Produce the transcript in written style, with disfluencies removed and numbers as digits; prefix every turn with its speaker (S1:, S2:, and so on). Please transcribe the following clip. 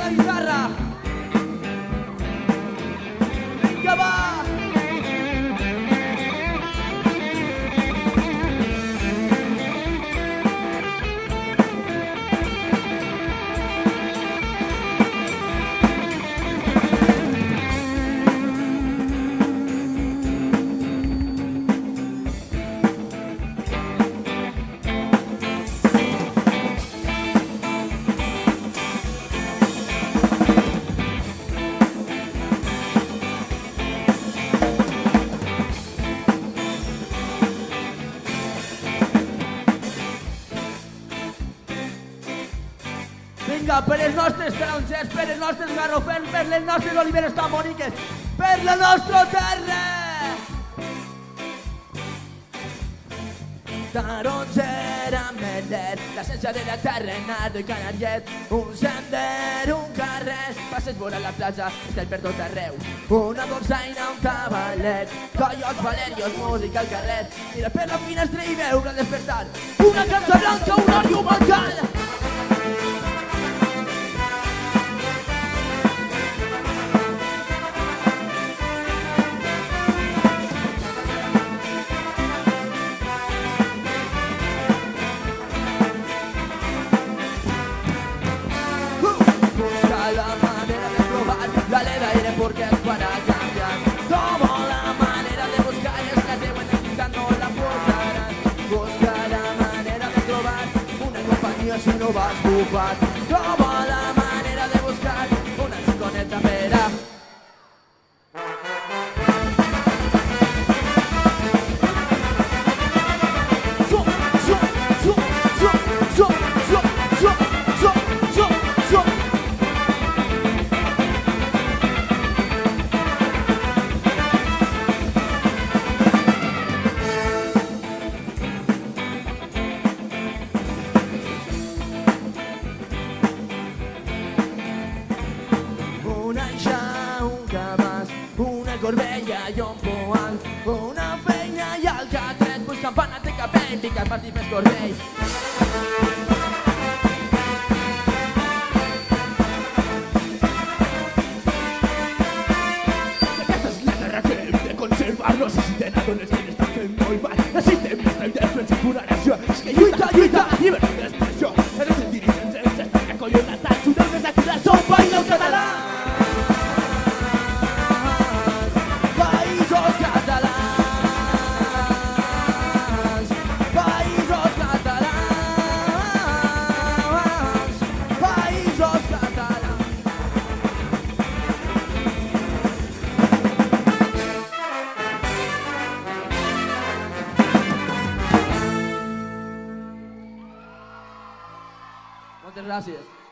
S1: la guitarra. Vinga, va! Vinga, per els nostres tarongers, per els nostres garrofers, per les nostres oliveres tan boniques, per la nostra terra! Taronger ametlet, l'essència de la terra, nardo i canariet, un sender, un carrer, passes vora la platja, estel per tot arreu, una dolçaina, un cavallet, collots, valerios, música al carrer, mira per la finestra i veure al despertar, una cançó blanca, un oli, un volcán. Dale de aire porque es para cambiar. Como la manera de buscar es la de buena no la forjarán. Busca la manera de trobar una compañía si no vas a bufar. Como la manera de buscar una chiconeta vera. Corbella i un poal, una feina i el catret, pues campana de capell, pica per dir més corbell.
S2: Aquesta és la guerra que hem de conservar, no necessitem a dones que n'estan fent molt mal, necessitem nostra indefensa i pura nació, és que lluita, lluita, llibertat d'expressió, eres el dirigent, ens estan acollonant, un dels més activats, som país del català.
S1: Moltes gràcies.